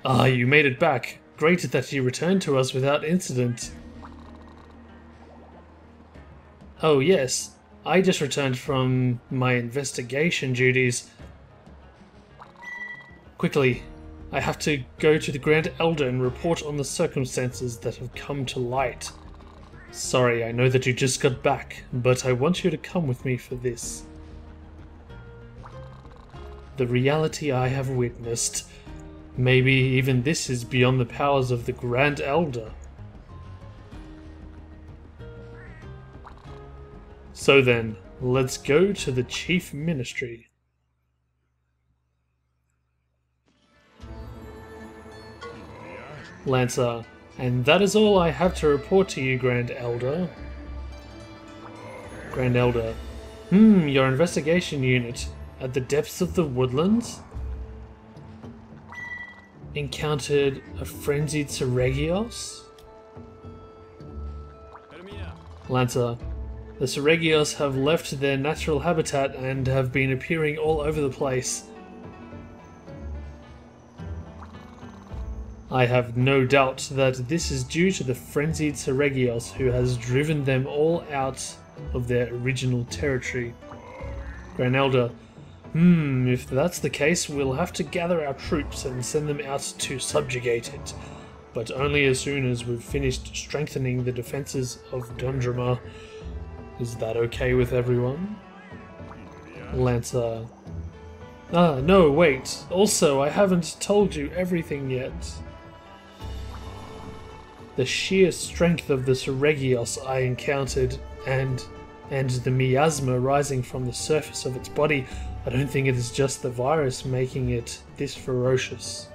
Ah, you made it back. Great that you returned to us without incident. Oh yes, I just returned from my investigation duties. Quickly, I have to go to the Grand Elder and report on the circumstances that have come to light. Sorry, I know that you just got back, but I want you to come with me for this. The reality I have witnessed. Maybe even this is beyond the powers of the Grand Elder. So then, let's go to the Chief Ministry. Lancer, and that is all I have to report to you, Grand Elder. Grand Elder. Your investigation unit. At the depths of the woodlands? Encountered a frenzied Seregios? Lancer. The Seregios have left their natural habitat and have been appearing all over the place. I have no doubt that this is due to the frenzied Seregios who has driven them all out of their original territory. Grand Elder. If that's the case, we'll have to gather our troops and send them out to subjugate it. But only as soon as we've finished strengthening the defenses of Dundruma. Is that okay with everyone? Lancer. Ah, no, wait. Also, I haven't told you everything yet. The sheer strength of the Seregios I encountered and the miasma rising from the surface of its body, I don't think it is just the virus making it this ferocious.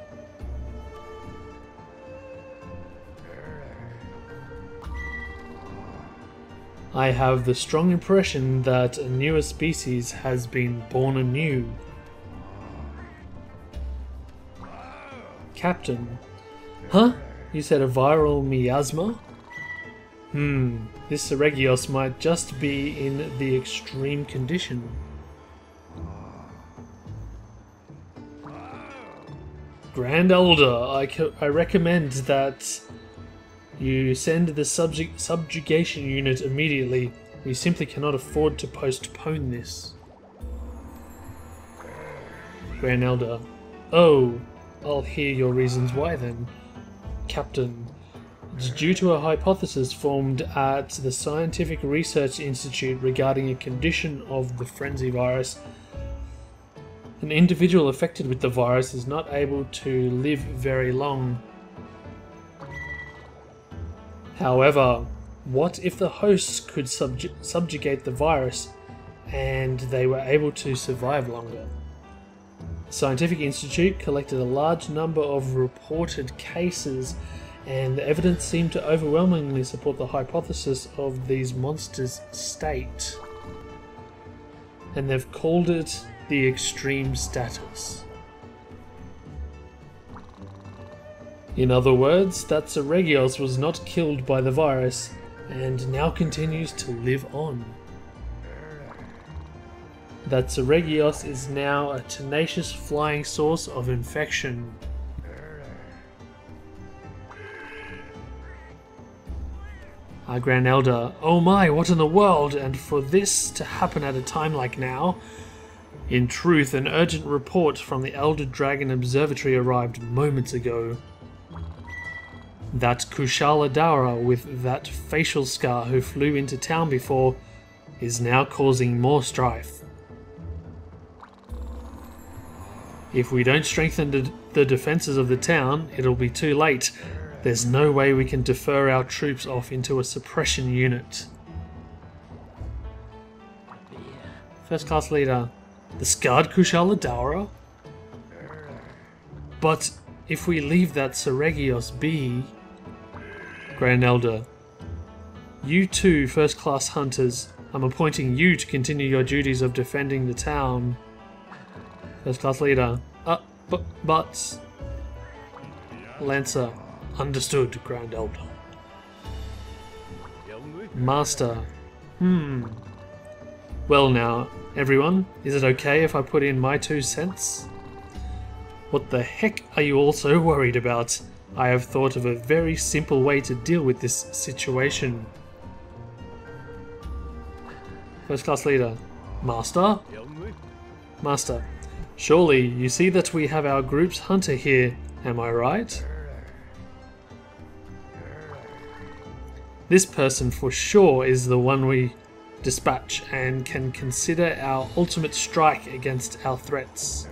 I have the strong impression that a newer species has been born anew. Captain. Huh? You said a viral miasma? This Seregios might just be in the extreme condition. Grand Elder, I recommend that you send the subjugation unit immediately. We simply cannot afford to postpone this. Grand Elder. Oh, I'll hear your reasons why then. Captain. It's due to a hypothesis formed at the Scientific Research Institute regarding a condition of the frenzy virus. An individual affected with the virus is not able to live very long. However, what if the hosts could subjugate the virus and they were able to survive longer? The Scientific Institute collected a large number of reported cases, and the evidence seemed to overwhelmingly support the hypothesis of these monsters' state. And they've called it the extreme status. In other words, that Seregios was not killed by the virus and now continues to live on. That Seregios is now a tenacious flying source of infection. Our Grand Elder, oh my, what in the world, and for this to happen at a time like now? In truth, an urgent report from the Elder Dragon Observatory arrived moments ago. That Kushala Dara with that facial scar who flew into town before is now causing more strife. If we don't strengthen the defenses of the town, it'll be too late. There's no way we can defer our troops off into a suppression unit. First class leader. The scarred Kushala Daura? But if we leave that Seregios be... Grand Elder. You two first class hunters, I'm appointing you to continue your duties of defending the town. First class leader. But... Lancer. Understood, Grand Elder. Master. Well now, everyone, is it okay if I put in my 2 cents? What the heck are you all so worried about? I have thought of a very simple way to deal with this situation. First class leader. Master? Master. Surely you see that we have our group's hunter here, am I right? This person for sure is the one we dispatch and can consider our ultimate strike against our threats.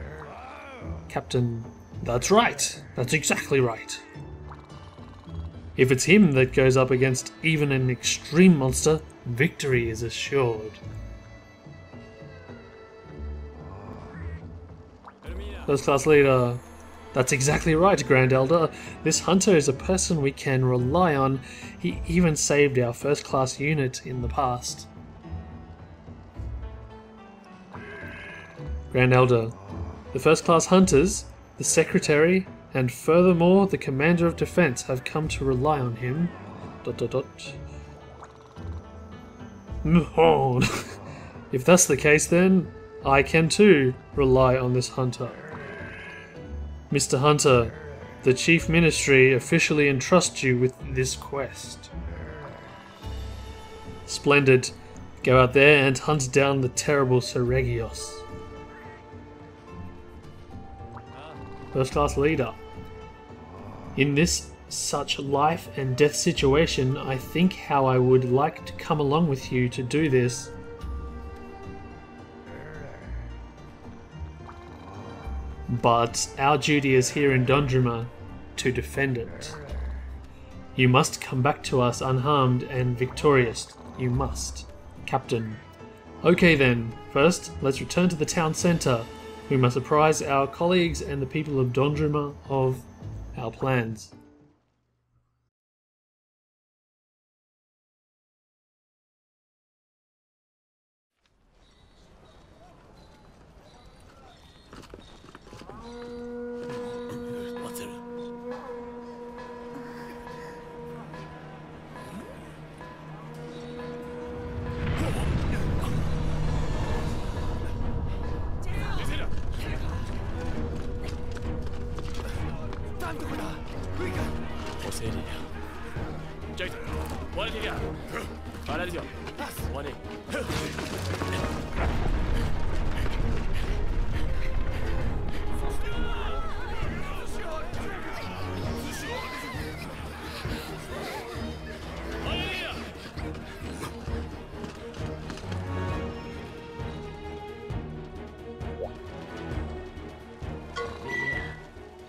Captain. That's right. That's exactly right. If it's him that goes up against even an extreme monster, victory is assured. First class leader. That's exactly right, Grand Elder. This hunter is a person we can rely on. He even saved our first class unit in the past. Grand Elder. The first class hunters, the secretary, and furthermore the commander of defense have come to rely on him. ... If that's the case then, I can too rely on this hunter. Mr. Hunter, the Chief Ministry officially entrusts you with this quest. Splendid. Go out there and hunt down the terrible Seregios. First class leader. In this such life and death situation, I think how I would like to come along with you to do this. But our duty is here in Dondrima to defend it. You must come back to us unharmed and victorious. You must, Captain. Okay then, first let's return to the town centre. We must apprise our colleagues and the people of Dondrima of our plans.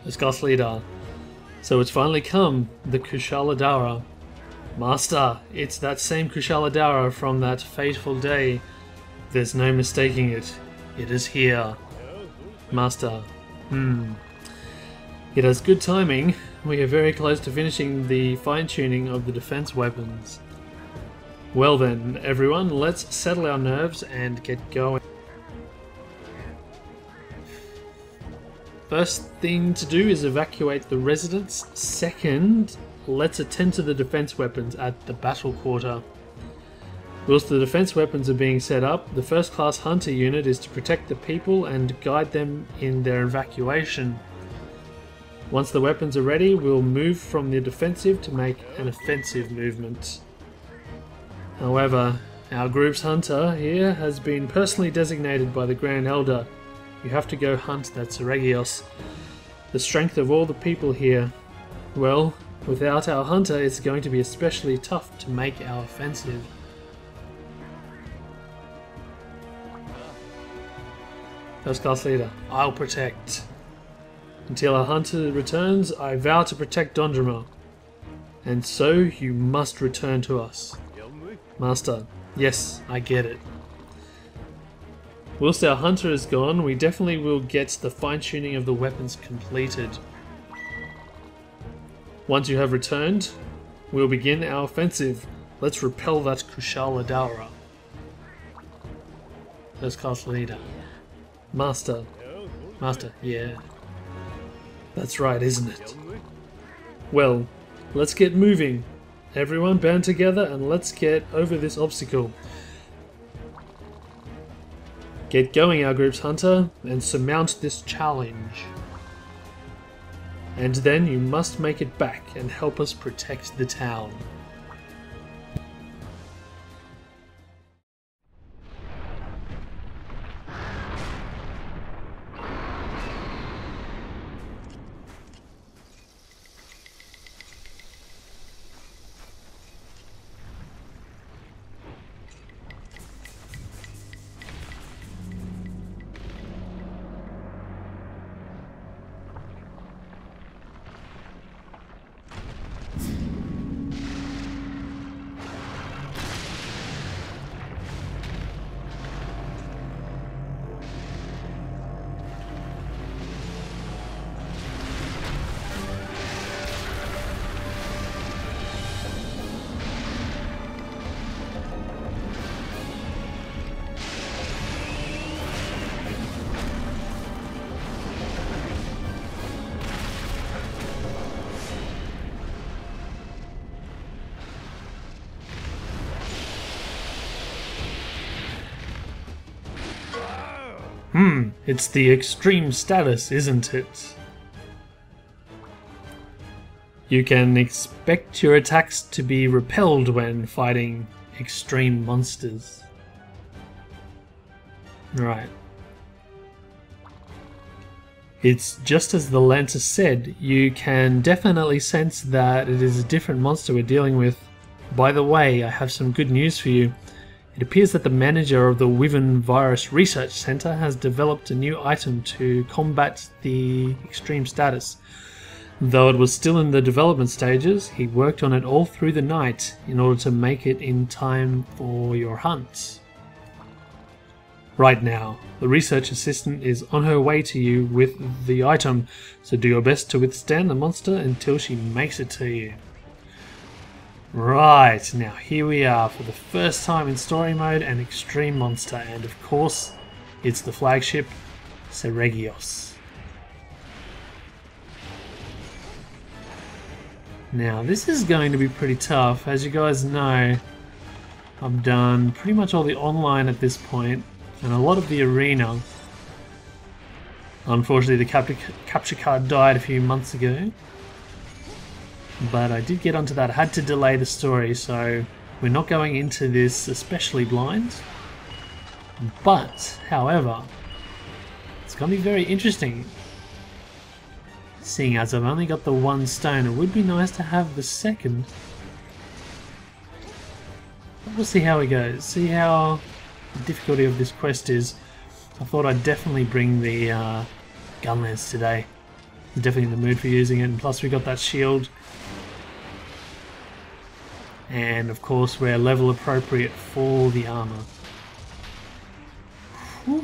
Discuss leader. So it's finally come, the Kushala Daura. Master, it's that same Kushala Daura from that fateful day. There's no mistaking it. It is here. Master. It has good timing. We are very close to finishing the fine-tuning of the defense weapons. Well then, everyone, let's settle our nerves and get going. First thing to do is evacuate the residence. Second, let's attend to the defense weapons at the battle quarter. Whilst the defense weapons are being set up, the first class hunter unit is to protect the people and guide them in their evacuation. Once the weapons are ready, we'll move from the defensive to make an offensive movement. However, our group's hunter here has been personally designated by the Grand Elder. You have to go hunt that Seregios. The strength of all the people here. Well, without our hunter, it's going to be especially tough to make our offensive. First class leader, I'll protect. Until our hunter returns, I vow to protect Dondrima. And so you must return to us. Master, yes, I get it. Whilst our hunter is gone, we definitely will get the fine-tuning of the weapons completed. Once you have returned, we'll begin our offensive. Let's repel that Kushala Daura. First class leader. Master. Master, yeah. That's right, isn't it? Well, let's get moving. Everyone band together and let's get over this obstacle. Get going, our group's hunter, and surmount this challenge. And then you must make it back and help us protect the town. It's the extreme status, isn't it? You can expect your attacks to be repelled when fighting extreme monsters. Right. It's just as the Lancer said, you can definitely sense that it is a different monster we're dealing with. By the way, I have some good news for you. It appears that the manager of the Wyvern Virus Research Center has developed a new item to combat the extreme status. Though it was still in the development stages, he worked on it all through the night in order to make it in time for your hunt. Right now, the research assistant is on her way to you with the item, so do your best to withstand the monster until she makes it to you. Right, now here we are for the first time in story mode, an extreme monster, and of course it's the flagship Seregios. Now this is going to be pretty tough. As you guys know, I've done pretty much all the online at this point and a lot of the arena. Unfortunately the capture card died a few months ago. But I did get onto that. I had to delay the story, so we're not going into this especially blind. But, however, it's going to be very interesting. Seeing as I've only got the one stone, it would be nice to have the second. But we'll see how it goes. See how the difficulty of this quest is. I thought I'd definitely bring the gun lance today. I'm definitely in the mood for using it, and plus we got that shield. And of course we're level appropriate for the armor. Whew.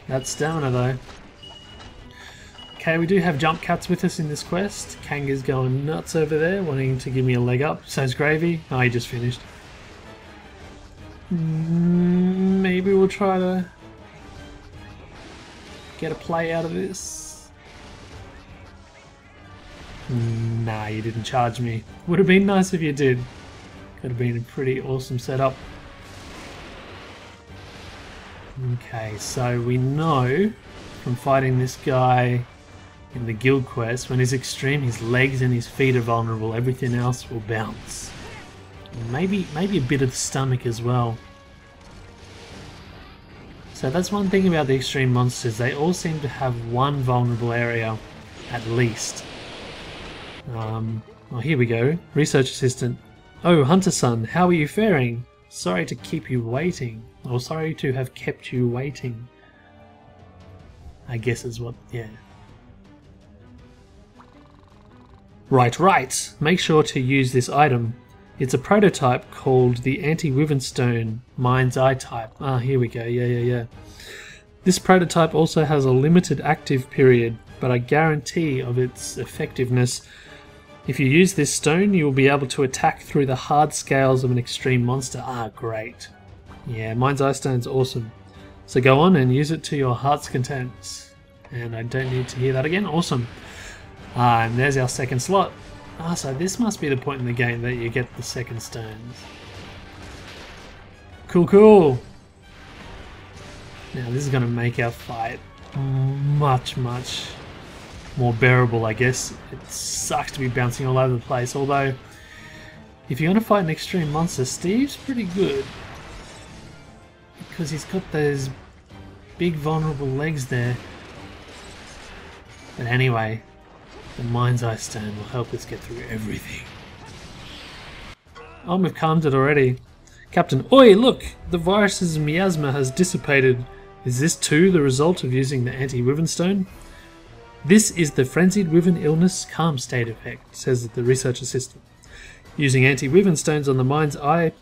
That's stamina though. Okay, we do have jump cats with us in this quest. Kanga's going nuts over there, wanting to give me a leg up. So's Gravy. Oh, he just finished. Maybe we'll try to get a play out of this. Nah, you didn't charge me. Would have been nice if you did. Could have been a pretty awesome setup. Okay, so we know from fighting this guy in the guild quest, when he's extreme, his legs and his feet are vulnerable. Everything else will bounce. Maybe a bit of the stomach as well. So that's one thing about the extreme monsters. They all seem to have one vulnerable area, at least. Oh, here we go. Research assistant. Oh, Hunter-san, how are you faring? Sorry to keep you waiting. Or sorry to have kept you waiting. I guess is what, yeah. Right. Make sure to use this item. It's a prototype called the Anti-Wyvern Stone Mind's Eye type. Ah, here we go. Yeah. This prototype also has a limited active period, but a guarantee of its effectiveness. If you use this stone, you will be able to attack through the hard scales of an extreme monster. Ah, great. Yeah, Mind's Eye Stone's awesome. So go on and use it to your heart's content. And I don't need to hear that again. Awesome. And there's our second slot. Ah, so this must be the point in the game that you get the second stones. Cool, cool. Now this is going to make our fight much more bearable, I guess. It sucks to be bouncing all over the place, although if you're going to fight an extreme monster, Steve's pretty good. Because he's got those big vulnerable legs there. But anyway, the Mind's Eye Stone will help us get through everything. Oh, we've calmed it already. Captain, oi, look! The virus's miasma has dissipated. Is this too the result of using the anti-Wyvern stone? This is the frenzied Wyvern illness calm state effect, says the research assistant. Using anti-Wyvern stones on the Mind's Eye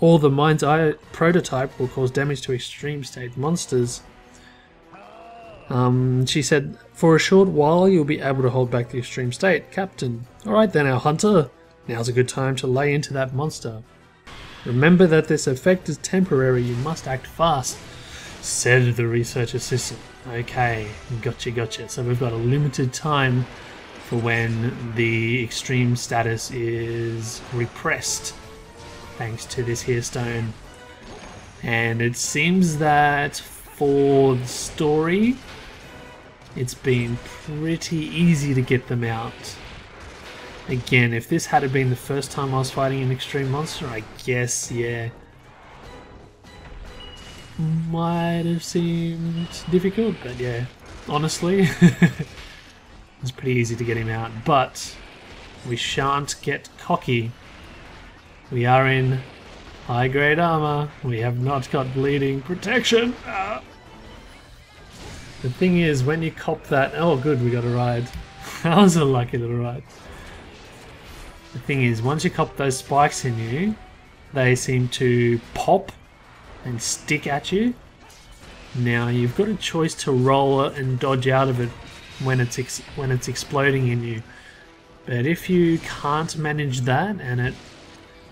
or the Mind's Eye prototype will cause damage to extreme state monsters. She said, for a short while you'll be able to hold back the extreme state. Captain, alright then, our hunter. Now's a good time to lay into that monster. Remember that this effect is temporary, you must act fast, said the research assistant. Okay, gotcha. So we've got a limited time for when the extreme status is repressed, thanks to this here stone. And it seems that for the story, it's been pretty easy to get them out. Again, if this had been the first time I was fighting an extreme monster, I guess, yeah, might have seemed difficult, but yeah, honestly, it's pretty easy to get him out. But we shan't get cocky. We are in high grade armor. We have not got bleeding protection. The thing is, when you cop that, oh good, we got a ride. That was a lucky little ride. The thing is, once you cop those spikes in you, they seem to pop and stick at you. Now you've got a choice to roll it and dodge out of it when it's exploding in you. But if you can't manage that and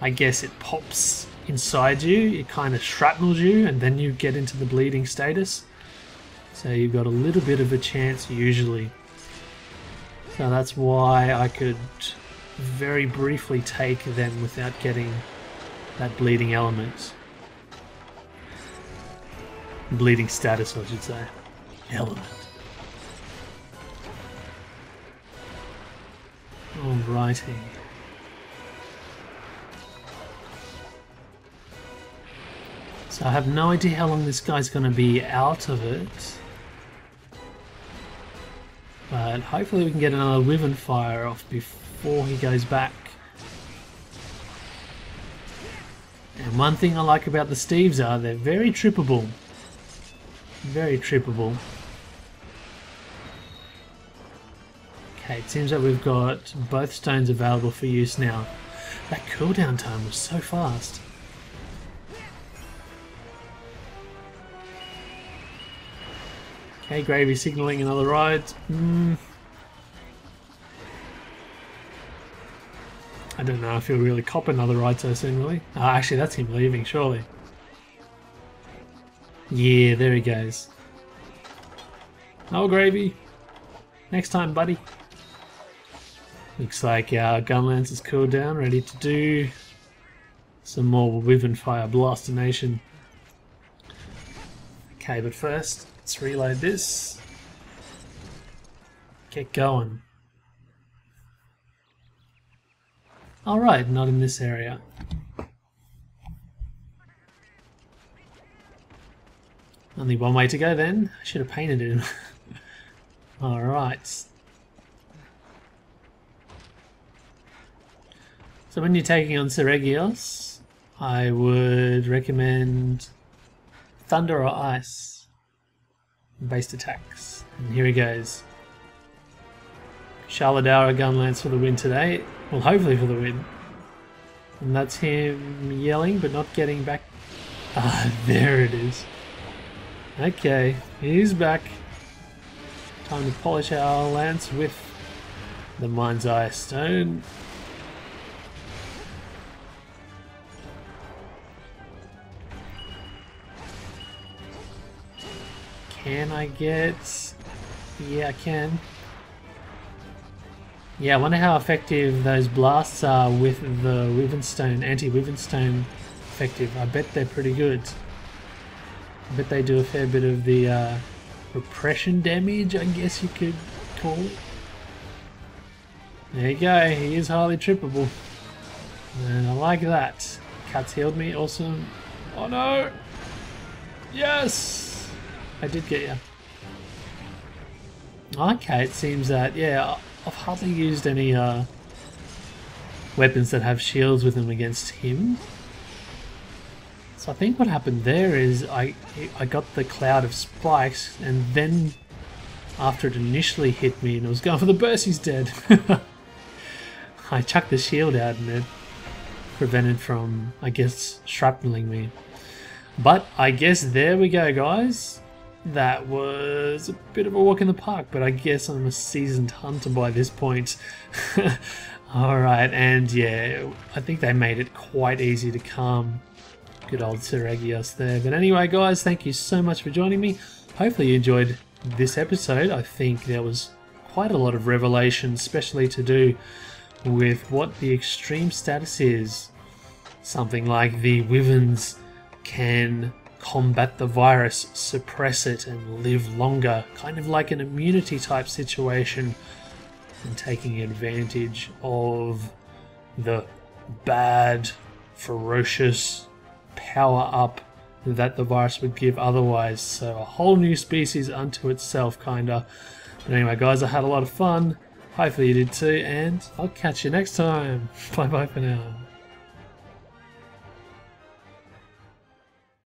I guess it pops inside you, it kind of shrapnels you, and then you get into the bleeding status. So you've got a little bit of a chance usually. So that's why I could very briefly take them without getting that bleeding element. Bleeding status, I should say. Element. Alrighty. So I have no idea how long this guy's going to be out of it. But hopefully we can get another Wyvern fire off before he goes back. And one thing I like about the Steves are they're very trippable. Very trippable. Okay, it seems like we've got both stones available for use now. That cooldown time was so fast. Okay, Gravy signalling another ride. I don't know if he'll really cop another ride so soon, really. Oh, actually, that's him leaving, surely. Yeah, there he goes. Oh, Gravy. Next time, buddy. Looks like our Gunlance is cooled down, ready to do some more Wyvern Fire Blastination. Okay, but first, let's reload this. Get going. Alright, not in this area. Only one way to go then. I should have painted him. Alright. So when you're taking on Seregios, I would recommend Thunder or Ice based attacks. And here he goes. Charladara Gunlance for the win today. Well, hopefully for the win. And that's him yelling but not getting back. Ah, there it is. Okay, he's back. Time to polish our lance with the Mind's Eye Stone. Can I get... Yeah, I can. Yeah, I wonder how effective those blasts are with the Wyvernstone, anti-Wyvernstone effective. I bet they're pretty good. I bet they do a fair bit of the repression damage, I guess you could call it. There you go, he is highly trippable. And I like that. Cat's healed me, awesome. Oh no! Yes! I did get you. Okay, it seems that, yeah, I've hardly used any weapons that have shields with them against him. So I think what happened there is I got the cloud of spikes, and then after it initially hit me and it was going for the burst, he's dead. I chucked the shield out and it prevented from, I guess, shrapneling me. But I guess there we go, guys. That was a bit of a walk in the park, but I guess I'm a seasoned hunter by this point. Alright, and yeah, I think they made it quite easy to calm good old Seregios there. But anyway, guys, thank you so much for joining me. Hopefully you enjoyed this episode. I think there was quite a lot of revelation, especially to do with what the extreme status is. Something like the Wyverns can combat the virus, suppress it, and live longer, kind of like an immunity type situation, and taking advantage of the bad, ferocious power up that the virus would give otherwise. So a whole new species unto itself, kinda. But anyway, guys, I had a lot of fun. Hopefully you did too, and I'll catch you next time. Bye bye for now.